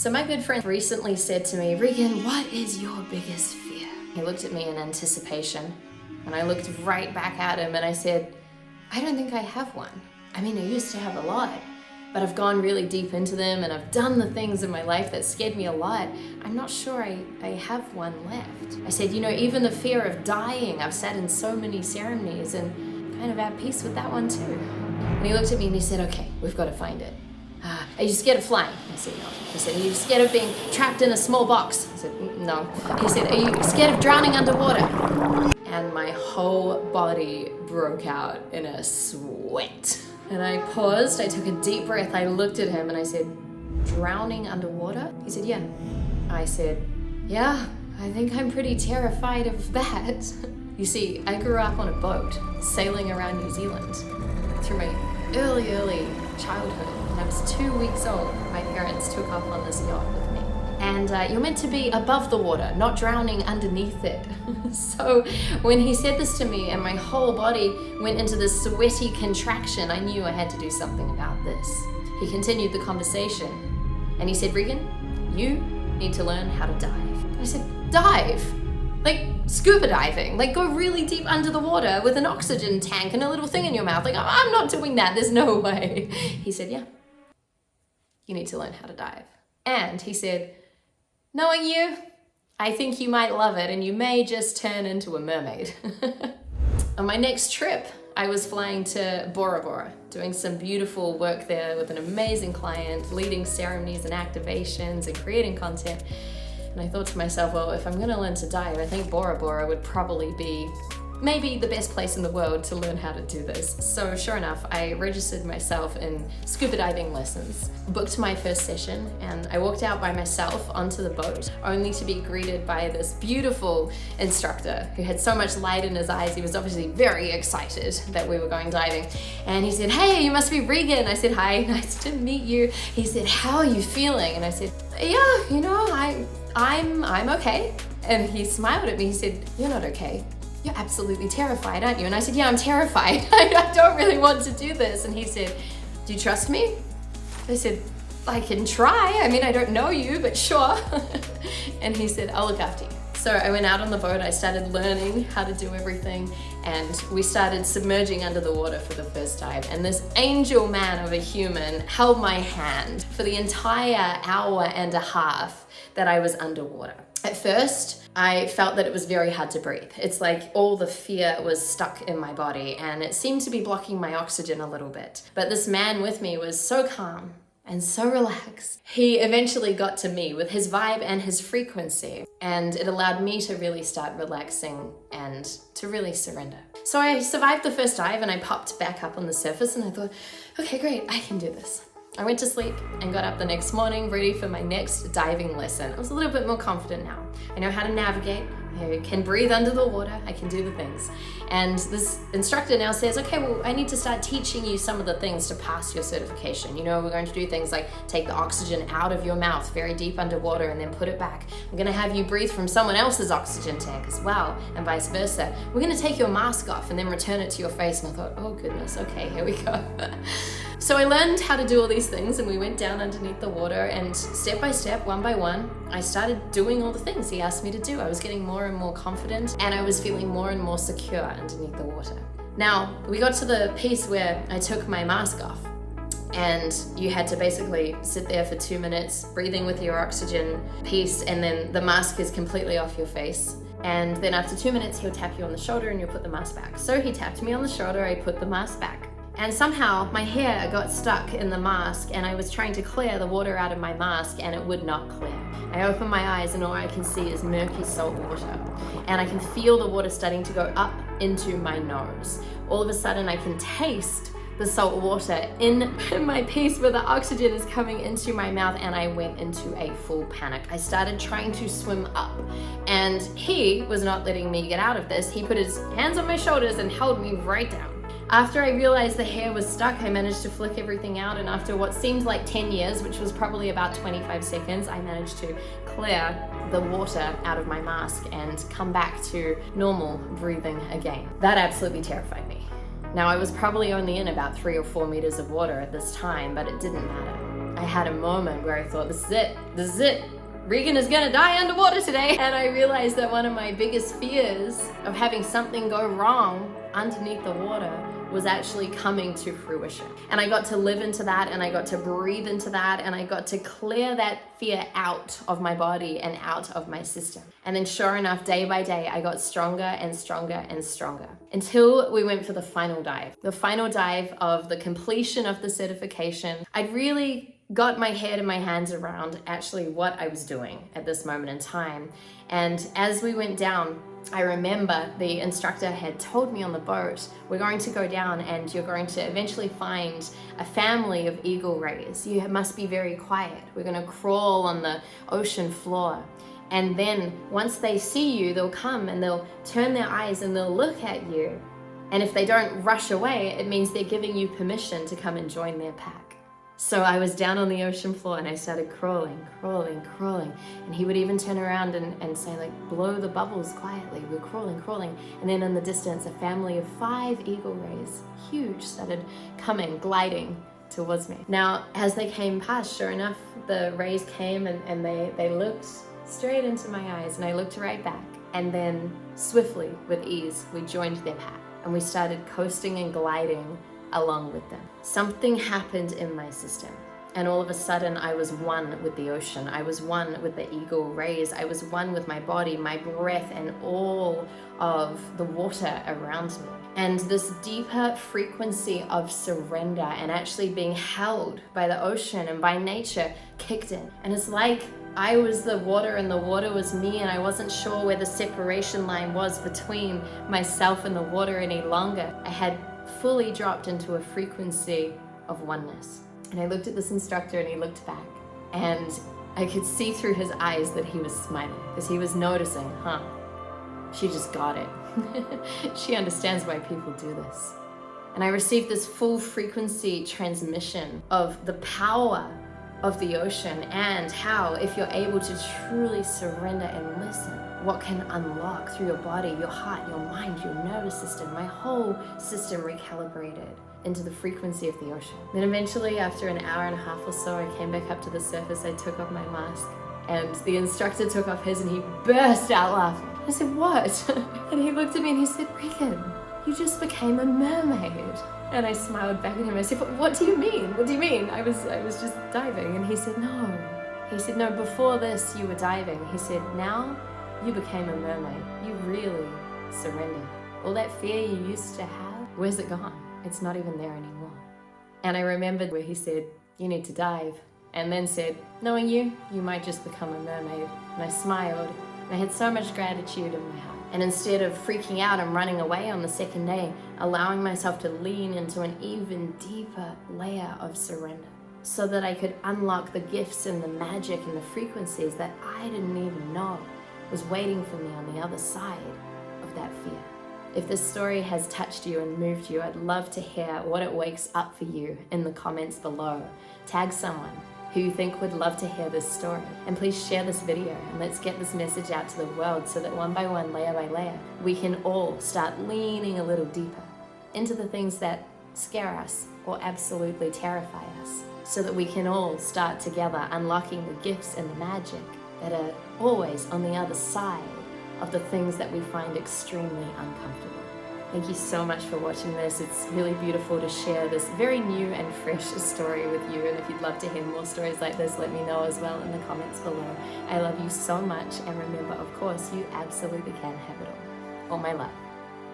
So my good friend recently said to me, Regan, what is your biggest fear? He looked at me in anticipation, and I looked right back at him and I said, I don't think I have one. I mean, I used to have a lot, but I've gone really deep into them and I've done the things in my life that scared me a lot. I'm not sure I have one left. I said, even the fear of dying, I've sat in so many ceremonies and kind of at peace with that one too. And he looked at me and he said, okay, we've got to find it. Are you scared of flying? I said, no. He said, are you scared of being trapped in a small box? I said, no. He said, are you scared of drowning underwater? And my whole body broke out in a sweat. And I paused, I took a deep breath, I looked at him and I said, drowning underwater? He said, yeah. I said, yeah, I think I'm pretty terrified of that. You see, I grew up on a boat, sailing around New Zealand. Through my early childhood, when I was 2 weeks old, my parents took off on this yacht with me. And you're meant to be above the water, not drowning underneath it. So when he said this to me and my whole body went into this sweaty contraction, I knew I had to do something about this. He continued the conversation and he said, Regan, you need to learn how to dive. I said, dive? Like scuba diving, like go really deep under the water with an oxygen tank and a little thing in your mouth. Like, I'm not doing that, there's no way. He said, yeah, you need to learn how to dive. And he said, knowing you, I think you might love it and you may just turn into a mermaid. On my next trip, I was flying to Bora Bora, doing some beautiful work there with an amazing client, leading ceremonies and activations and creating content. And I thought to myself, well, if I'm gonna learn to dive, I think Bora Bora would probably be maybe the best place in the world to learn how to do this. So sure enough, I registered myself in scuba diving lessons, booked my first session, and I walked out by myself onto the boat, only to be greeted by this beautiful instructor who had so much light in his eyes. He was obviously very excited that we were going diving. And he said, hey, you must be Regan. I said, hi, nice to meet you. He said, how are you feeling? And I said, yeah, I'm okay. And he smiled at me. He said, you're not okay. You're absolutely terrified, aren't you? And I said, yeah, I'm terrified. I don't really want to do this. And he said, do you trust me? I said, I can try. I mean, I don't know you, but sure. And he said, I'll look after you. So I went out on the boat, I started learning how to do everything, and we started submerging under the water for the first time. And this angel man of a human held my hand for the entire hour and a half that I was underwater. At first, I felt that it was very hard to breathe. It's like all the fear was stuck in my body and it seemed to be blocking my oxygen a little bit. But this man with me was so calm and so relaxed. He eventually got to me with his vibe and his frequency, and it allowed me to really start relaxing and to really surrender. So I survived the first dive and I popped back up on the surface and I thought, okay, great, I can do this. I went to sleep and got up the next morning ready for my next diving lesson. I was a little bit more confident now. I know how to navigate, I can breathe under the water, I can do the things. And this instructor now says, okay, well, I need to start teaching you some of the things to pass your certification. You know, we're going to do things like take the oxygen out of your mouth very deep underwater and then put it back. I'm gonna have you breathe from someone else's oxygen tank as well, and vice versa. We're gonna take your mask off and then return it to your face. And I thought, oh goodness, okay, here we go. So I learned how to do all these things and we went down underneath the water, and step by step, one by one, I started doing all the things he asked me to do. I was getting more and more confident and I was feeling more and more secure underneath the water. Now, we got to the piece where I took my mask off and you had to basically sit there for 2 minutes, breathing with your oxygen piece, and then the mask is completely off your face. And then after 2 minutes, he'll tap you on the shoulder and you'll put the mask back. So he tapped me on the shoulder, I put the mask back. And somehow my hair got stuck in the mask and I was trying to clear the water out of my mask and it would not clear. I open my eyes and all I can see is murky salt water. And I can feel the water starting to go up into my nose. All of a sudden I can taste the salt water in my piece where the oxygen is coming into my mouth, and I went into a full panic. I started trying to swim up and he was not letting me get out of this. He put his hands on my shoulders and held me right down. After I realized the hair was stuck, I managed to flick everything out, and after what seemed like 10 years, which was probably about 25 seconds, I managed to clear the water out of my mask and come back to normal breathing again. That absolutely terrified me. Now, I was probably only in about 3 or 4 meters of water at this time, but it didn't matter. I I had a moment where I thought, this is it. Regan is gonna die underwater today. And I realized that one of my biggest fears of having something go wrong underneath the water was actually coming to fruition. And I got to live into that, and I got to breathe into that, and I got to clear that fear out of my body and out of my system. And then sure enough, day by day, I got stronger and stronger and stronger until we went for the final dive. The final dive of the completion of the certification. I'd really got my head and my hands around actually what I was doing at this moment in time. And as we went down, I remember the instructor had told me on the boat, we're going to go down and you're going to eventually find a family of eagle rays. You must be very quiet. We're going to crawl on the ocean floor. And then once they see you, they'll come and they'll turn their eyes and they'll look at you. And if they don't rush away, it means they're giving you permission to come and join their pack. So I was down on the ocean floor and I started crawling. And he would even turn around and say, like, blow the bubbles quietly. We're crawling. And then in the distance, a family of 5 eagle rays, huge, started coming, gliding towards me. Now, as they came past, sure enough, the rays came and they looked straight into my eyes, and I looked right back. And then swiftly, with ease, we joined their pack and we started coasting and gliding along with them. Something happened in my system, and all of a sudden I was one with the ocean. I was one with the eagle rays. I was one with my body, my breath, and all of the water around me. And this deeper frequency of surrender and actually being held by the ocean and by nature kicked in. And it's like I was the water and the water was me, and I wasn't sure where the separation line was between myself and the water any longer. I had fully dropped into a frequency of oneness. And I looked at this instructor and he looked back, and I could see through his eyes that he was smiling because he was noticing, she just got it. She understands why people do this. And I received this full frequency transmission of the power of the ocean and how, if you're able to truly surrender and listen, what can unlock through your body, your heart, your mind, your nervous system. My whole system recalibrated into the frequency of the ocean. Then eventually, after an hour and a half or so, I came back up to the surface. I took off my mask, and the instructor took off his, and he burst out laughing. I said, "What?" And he looked at me and he said, "Regan, you just became a mermaid." And I smiled back at him. I said, "What do you mean? What do you mean? I was just diving." And he said, "No." He said, "No, before this you were diving." He said, "Now you became a mermaid. You really surrendered. All that fear you used to have, where's it gone? It's not even there anymore." And I remembered where he said, "You need to dive." And then said, "Knowing you might just become a mermaid." And I smiled. And I had so much gratitude in my heart. And instead of freaking out and running away on the second day, allowing myself to lean into an even deeper layer of surrender so that I could unlock the gifts and the magic and the frequencies that I didn't even know was waiting for me on the other side of that fear. If this story has touched you and moved you, I'd love to hear what it wakes up for you in the comments below. Tag someone who you think would love to hear this story. And please share this video, and let's get this message out to the world so that one by one, layer by layer, we can all start leaning a little deeper into the things that scare us or absolutely terrify us, so that we can all start together unlocking the gifts and the magic that are always on the other side of the things that we find extremely uncomfortable. Thank you so much for watching this. It's really beautiful to share this very new and fresh story with you. And if you'd love to hear more stories like this, let me know as well in the comments below. I love you so much. And remember, of course, you absolutely can have it all. All my love.